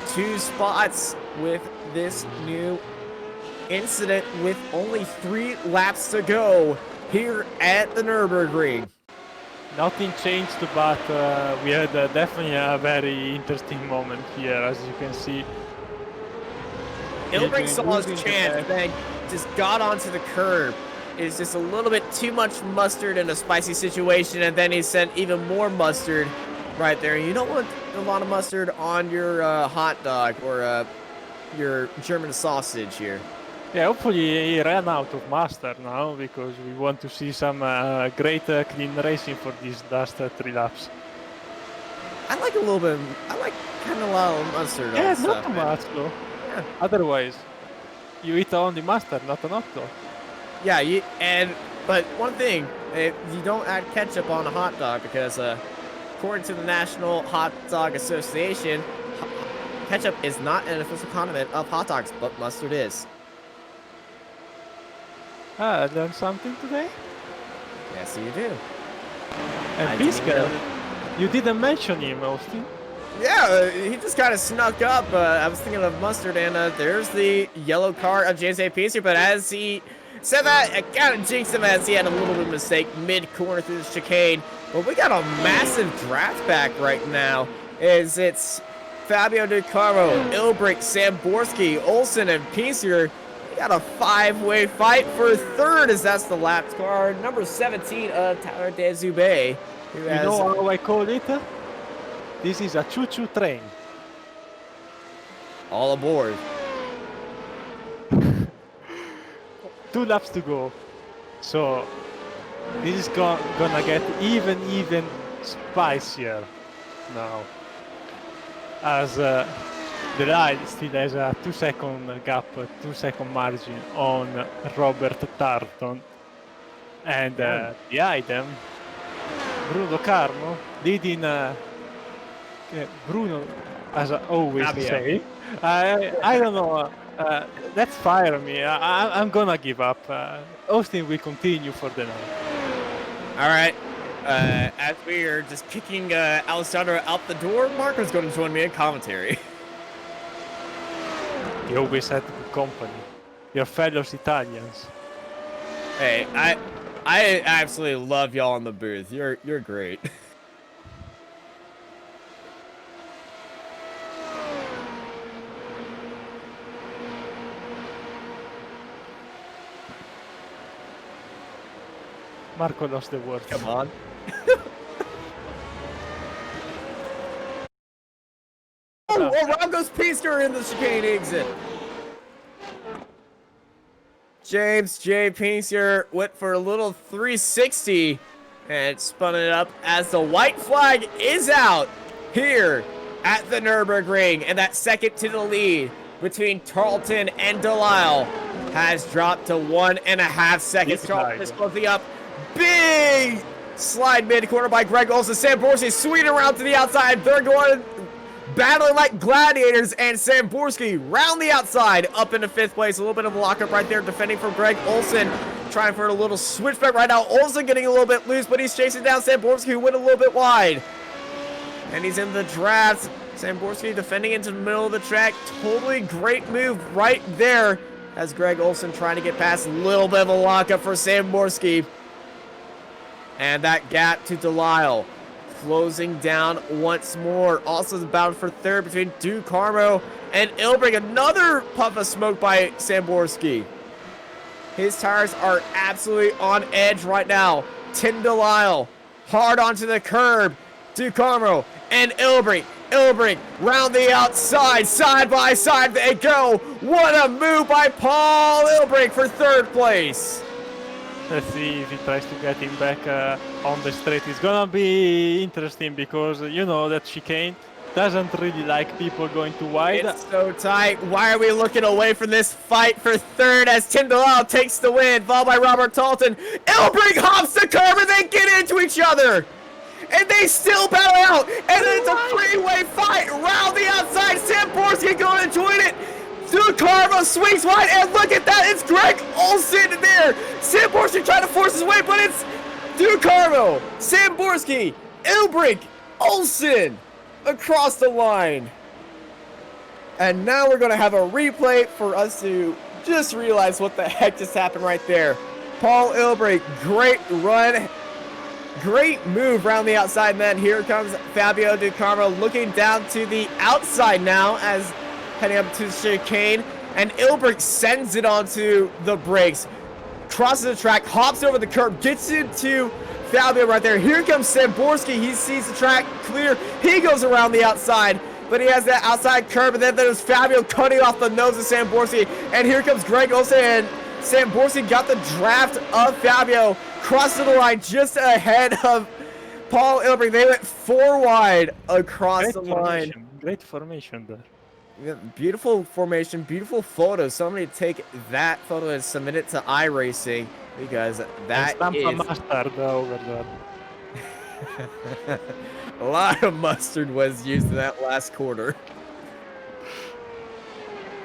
2 spots with this new incident with only 3 laps to go here at the Nurburgring. Nothing changed, but we had definitely a very interesting moment here, as you can see. Ilbrink saw his chance, then just got onto the curb. It's just a little bit too much mustard in a spicy situation, and then he sent even more mustard right there. You don't want a lot of mustard on your hot dog or your German sausage here. Yeah, hopefully he ran out of mustard now, because we want to see some great clean racing for these last 3 laps. I like a little bit. I like kind of a lot of mustard. Yeah, on not stuff, too man. much though. Yeah. Otherwise, you eat only mustard, not a hot dog. Yeah, but one thing, you don't add ketchup on a hot dog because according to the National Hot Dog Association, ketchup is not an official condiment of hot dogs, but mustard is. I learned something today. Yes, you do. And Pisca, you didn't mention him, Austin. Yeah, he just kind of snuck up. I was thinking of mustard, and there's the yellow car of James A. Pisca, but as he said that, I kind of jinxed him as he had a little bit of mistake mid-corner through the chicane. But we got a massive draft back right now, as it's Fabio DeCarmo, Ilbrink, Samborski, Olson, and Pisca. We got a 5-way fight for third, as that's the lap car. Number 17, Tyler DeZube. You know how I call it? This is a choo-choo train. All aboard. 2 laps to go. So this is gonna get even spicier now. As the line still has a 2-second gap, 2-second margin on Robert Tarton. And behind them, Bruno Carmo leading Bruno, as I always say. I don't know That's fire me. I'm gonna give up. Austin will continue for the night. All right. As we are just kicking Alessandro out the door, Marco's going to join me in commentary. You always had good company. Your fellows Italians. Hey, I absolutely love y'all in the booth. You're great. Marco lost the word. Come on. Oh, around goes Pinsker in the chicane exit. James J. Pinsker went for a little 360 and spun it up as the white flag is out here at the Nurburgring. And that second to the lead between Tarleton and Delisle has dropped to 1.5 seconds. Tarleton is closing up. Big slide mid-corner by Greg Olson. Samborski swinging around to the outside. They're going battling like gladiators, and Samborski round the outside up into 5th place. A little bit of a lockup right there, defending from Greg Olson. Trying for a little switchback right now. Olson getting a little bit loose, but he's chasing down Samborski, who went a little bit wide. And he's in the draft. Samborski defending into the middle of the track. Totally great move right there as Greg Olson trying to get past. A little bit of a lockup for Samborski. And that gap to Delisle closing down once more. Also the battle for 3rd between Ducarmo and Ilbring. Another puff of smoke by Samborski. His tires are absolutely on edge right now. Tim Delisle hard onto the curb. Ducarmo and Ilbring. Ilbring round the outside, side by side they go. What a move by Paul Ilbring for 3rd place. Let's see if he tries to get him back on the straight. It's gonna be interesting because you know that chicane doesn't really like people going too wide. It's so tight. Why are we looking away from this fight for 3rd as Tim Delisle takes the win, followed by Robert Tarleton. Ilbring hops the curb and they get into each other. And they still battle out. And then it's a three-way fight round the outside. Samborski going to join it. Ducarmo swings wide, and look at that, it's Greg Olson there. Samborski trying to force his way, but it's Ducarmo, Samborski, Ilbrink, Olson across the line. And now we're going to have a replay for us to just realize what the heck just happened right there. Paul Ilbrink, great run, great move around the outside, and then here comes Fabio Ducarmo looking down to the outside now as heading up to the chicane, and Ilbrink sends it onto the brakes, crosses the track, hops over the curb, gets into Fabio right there. Here comes Samborski. He sees the track clear. He goes around the outside, but he has that outside curb, and then there's Fabio cutting off the nose of Samborski, and here comes Greg Olson, and Samborski got the draft of Fabio, crossing the line just ahead of Paul Ilbrink. They went 4 wide across the line. Great formation there. Yeah, beautiful formation, beautiful photo. Somebody take that photo and submit it to iRacing because that is mustard over there. A lot of mustard was used in that last quarter.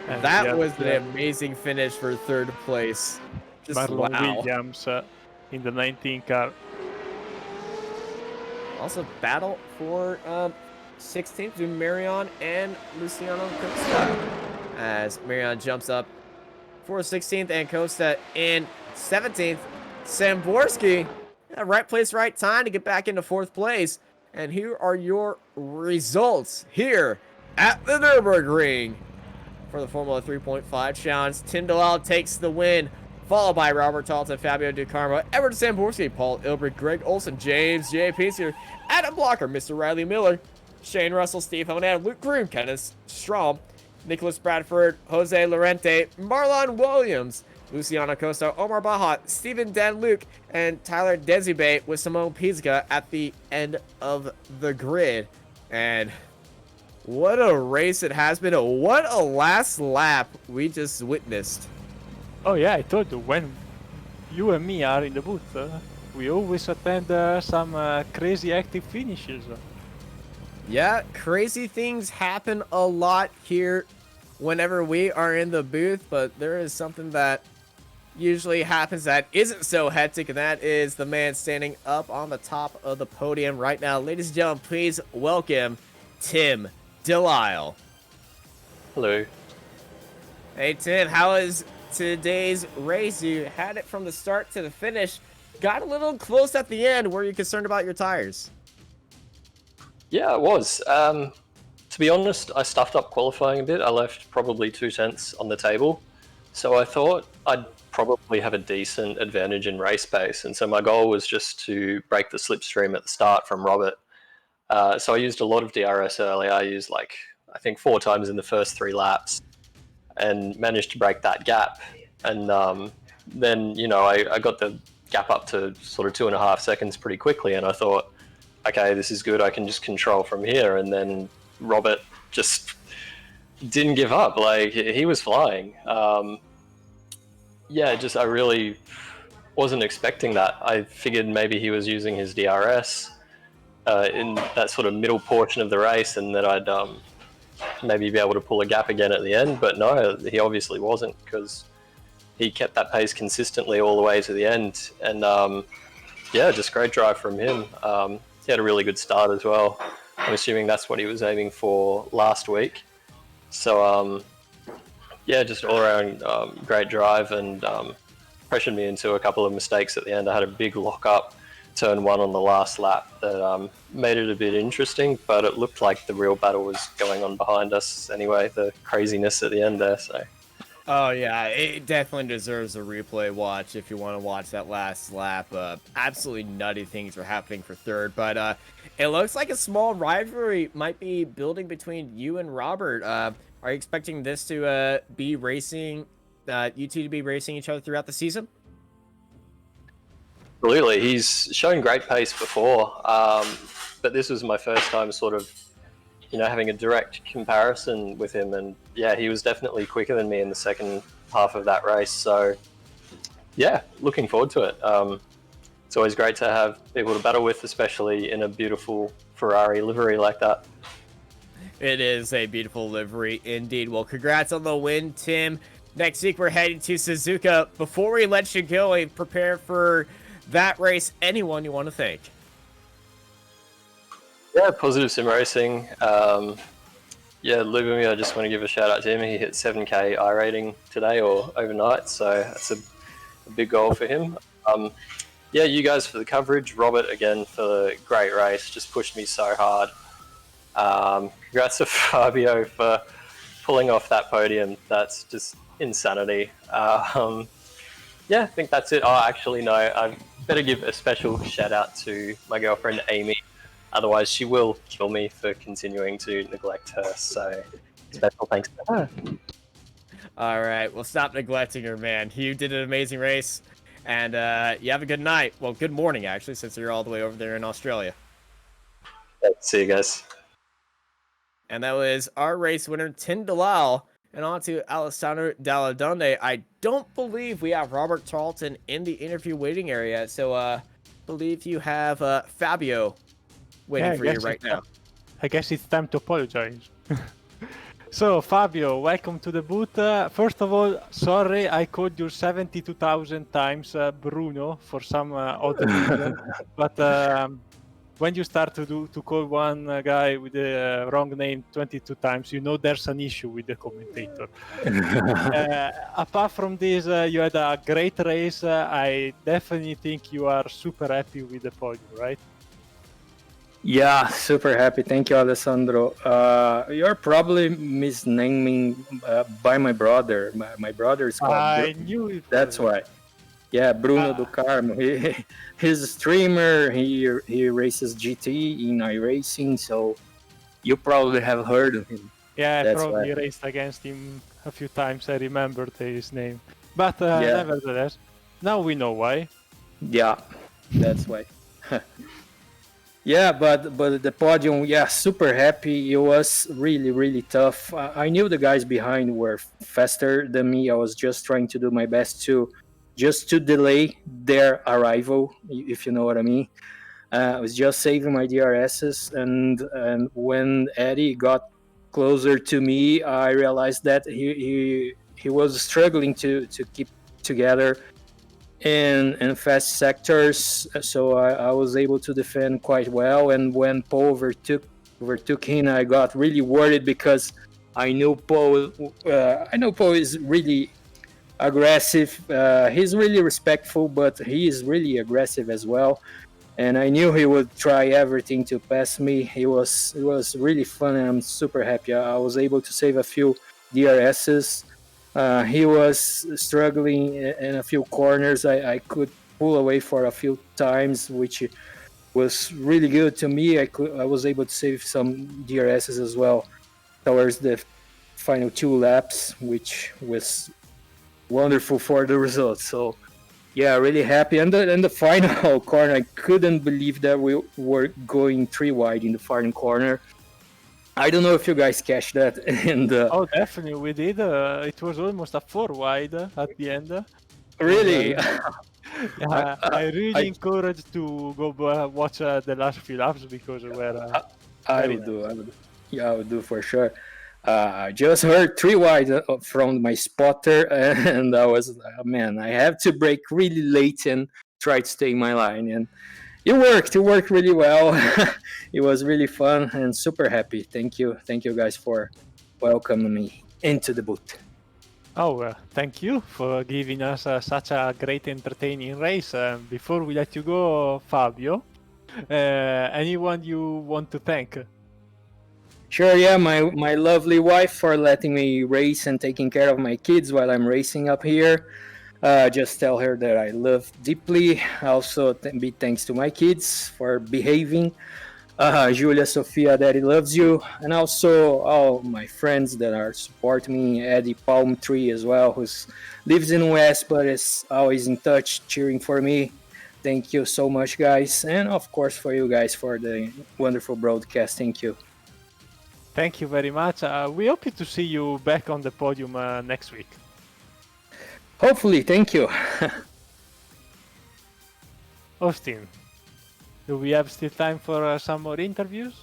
And that was an amazing finish for 3rd place. Just Marlon wow. Williams in the 19 car. Also battle for 16th to Marion and Luciano Costa as Marion jumps up for 16th and Costa in 17th. Samborski, right place, right time to get back into 4th place. And here are your results here at the Nurburgring for the Formula 3.5 Challenge. Tim Delisle takes the win, followed by Robert Tarleton, Fabio Ducarmo, Everett Samborski, Paul Ilbrink, Greg Olson, James J. Pinsker, Adam Blocker, Mr. Riley Miller, Shane Russell, Steve Honan, Luke Groom, Kenneth Strom, Nicholas Bradford, Jose Lorente, Marlon Williams, Luciano Costa, Omar Bahat, Stephen Dan Luke, and Tyler Desibe with Simone Pizzica at the end of the grid. And what a race it has been. What a last lap we just witnessed. Oh yeah, I told you, when you and me are in the booth, we always attend some crazy active finishes. Yeah, crazy things happen a lot here whenever we are in the booth, but there is something that usually happens that isn't so hectic, and that is the man standing up on the top of the podium right now. Ladies and gentlemen, please welcome Tim Delisle. Hello. Hey Tim, how is today's race? You had it from the start to the finish. Got a little close at the end. Were you concerned about your tires? Yeah, it was. To be honest, I stuffed up qualifying a bit. I left probably 2 cents on the table. So I thought I'd probably have a decent advantage in race pace. And so my goal was just to break the slipstream at the start from Robert. So I used a lot of DRS early. I used I think 4 times in the first 3 laps and managed to break that gap. And then, I got the gap up to sort of 2.5 seconds pretty quickly. And I thought, okay, this is good. I can just control from here. And then Robert just didn't give up. Like, he was flying. I really wasn't expecting that. I figured maybe he was using his DRS in that sort of middle portion of the race, and that I'd maybe be able to pull a gap again at the end. But no, he obviously wasn't, because he kept that pace consistently all the way to the end. And just great drive from him. He had a really good start as well. I'm assuming that's what he was aiming for last week. So just all around great drive, and pressured me into a couple of mistakes at the end. I had a big lock up turn 1 on the last lap that made it a bit interesting, but it looked like the real battle was going on behind us anyway, the craziness at the end there. So Oh yeah, it definitely deserves a replay watch if you want to watch that last lap. Absolutely nutty things are happening for third, but it looks like a small rivalry might be building between you and Robert. Are you expecting this to be racing, you two to be racing each other throughout the season? absolutely, he's shown great pace before, but this was my first time sort of having a direct comparison with him. And yeah, he was definitely quicker than me in the second half of that race. So yeah, looking forward to it. It's always great to have people to battle with, especially in a beautiful Ferrari livery like that. It is a beautiful livery indeed. Well, congrats on the win, Tim. Next week, we're heading to Suzuka. Before we let you go and prepare for that race, anyone you want to thank? Yeah, Positive Sim Racing. Lubomir, I just want to give a shout out to him. He hit 7K iRating today or overnight, so that's a big goal for him. You guys for the coverage. Robert, again, for the great race. Just pushed me so hard. Congrats to Fabio for pulling off that podium. That's just insanity. I think that's it. Oh, actually, no. I better give a special shout out to my girlfriend, Amy. Otherwise, she will kill me for continuing to neglect her. So, special thanks to her. All right, well, stop neglecting her, man. You did an amazing race, and you have a good night. Well, good morning, actually, since you're all the way over there in Australia. See you guys. And that was our race winner, Tim Delisle, and on to Alessandro Dalladonde. I don't believe we have Robert Tarleton in the interview waiting area, so I believe you have Fabio waiting for you right now. I guess it's time to apologize. So, Fabio, welcome to the booth. First of all, sorry I called you 72,000 times Bruno for some odd reason. But when you start to call one guy with the wrong name 22 times, there's an issue with the commentator. Apart from this, you had a great race. I definitely think you are super happy with the podium, right? Yeah, super happy. Thank you, Alessandro. You're probably misnaming by my brother. My brother is called. I knew it. That's why. Yeah, Bruno do Carmo. He's a streamer. He races GT in iRacing, so you probably have heard of him. Yeah, I That's probably why. raced against him a few times. I remembered his name. But nevertheless, now we know why. Yeah, that's why. Yeah, but the podium, yeah, super happy. It was really, really tough. I knew the guys behind were faster than me. I was just trying to do my best to delay their arrival, if you know what I mean. I was just saving my DRSs, and when Eddie got closer to me, I realized that he was struggling to keep together in fast sectors. So I was able to defend quite well. And when Paul overtook him, I got really worried because I know Paul is really aggressive. He's really respectful, but he is really aggressive as well. And I knew he would try everything to pass me. It was really fun, and I'm super happy. I was able to save a few DRSs. He was struggling in a few corners. I could pull away for a few times, which was really good to me. I was able to save some DRSs as well towards the final 2 laps, which was wonderful for the results. So yeah, really happy. And the final corner, I couldn't believe that we were going 3 wide in the final corner. I don't know if you guys catch that. And Oh, definitely, we did. It was almost a 4 wide at the end. really, Yeah, I really encourage to go watch the last few laps because we're I very would do. I would. Yeah, I would do for sure. I just heard 3 wide from my spotter, and I was, man, I have to brake really late and try to stay in my line. And it worked. It worked really well. It was really fun and super happy. Thank you. Thank you guys for welcoming me into the booth. Oh, thank you for giving us such a great entertaining race. Before we let you go, Fabio, anyone you want to thank? Sure, yeah, my lovely wife for letting me race and taking care of my kids while I'm racing up here. Just tell her that I love deeply. Also, big thanks to my kids for behaving. Julia, Sofia, Daddy loves you, and also all my friends that are supporting me. Eddie Palm Tree as well, who lives in West but is always in touch, cheering for me. Thank you so much, guys, and of course for you guys for the wonderful broadcast. Thank you. Thank you very much. We hope to see you back on the podium next week. Hopefully, thank you. Austin, do we have still time for some more interviews?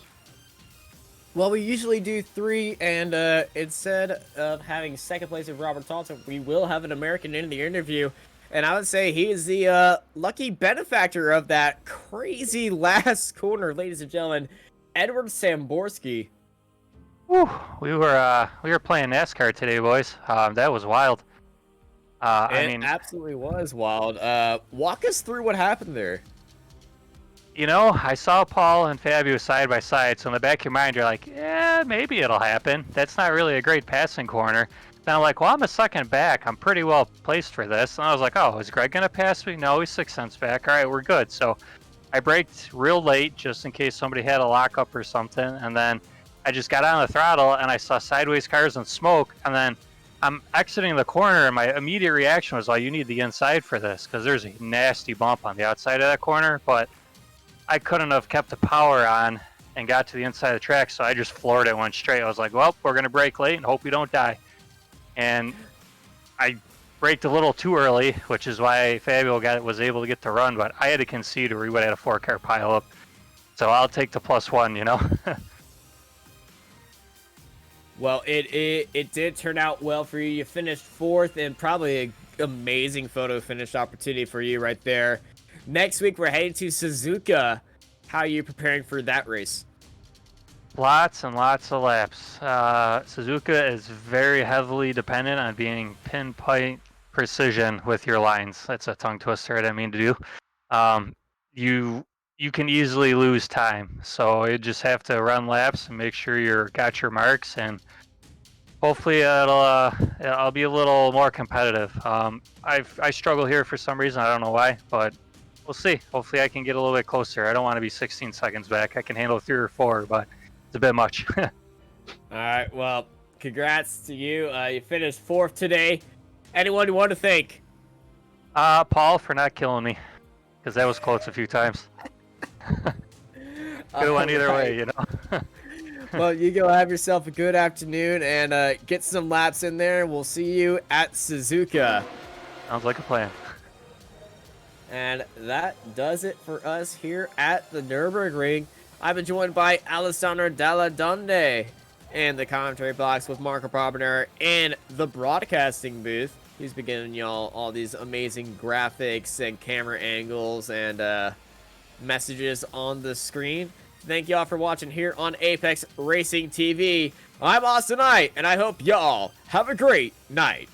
Well, we usually do 3, and instead of having second place with Robert Thompson, we will have an American in the interview. And I would say he is the lucky benefactor of that crazy last corner, ladies and gentlemen. Edward Samborski. Whew, we were playing NASCAR today, boys. That was wild. It absolutely was wild. Walk us through what happened there. You know, I saw Paul and Fabio side by side, so in the back of your mind, you're like, yeah, maybe it'll happen. That's not really a great passing corner. Then I'm like, well, I'm a second back. I'm pretty well placed for this. And I was like, oh, is Greg going to pass me? No, he's 6 cents back. All right, we're good. So I braked real late just in case somebody had a lockup or something. And then I just got on the throttle, and I saw sideways cars and smoke. And then I'm exiting the corner, and my immediate reaction was, oh, you need the inside for this because there's a nasty bump on the outside of that corner. But I couldn't have kept the power on and got to the inside of the track, so I just floored it, went straight. I was like, well, we're going to brake late and hope we don't die. And I braked a little too early, which is why Fabio was able to get the run, but I had to concede or we would have had a 4-car pileup. So I'll take the +1, you know? Well, it did turn out well for you. You finished 4th, and probably an amazing photo finish opportunity for you right there. Next week, we're heading to Suzuka. How are you preparing for that race? Lots and lots of laps. Suzuka is very heavily dependent on being pinpoint precision with your lines. That's a tongue twister I didn't mean to do. You can easily lose time, so you just have to run laps and make sure you're got your marks, and hopefully I'll be a little more competitive. I struggle here for some reason. I don't know why, but we'll see. Hopefully I can get a little bit closer. I don't want to be 16 seconds back. I can handle 3 or 4, but it's a bit much. All right, well, congrats to you. You finished 4th today. Anyone you want to thank? Paul for not killing me, because that was close a few times. Could have went either way, you know. Well, you go have yourself a good afternoon and get some laps in there. We'll see you at Suzuka. Sounds like a plan. And that does it for us here at the Nurburgring. I've been joined by Alessandro Dalla Donde. in the commentary box with Marco Probener in the broadcasting booth. He's been giving y'all all these amazing graphics and camera angles and messages on the screen. Thank y'all for watching here on Apex Racing TV. I'm Austin Knight, and I hope y'all have a great night.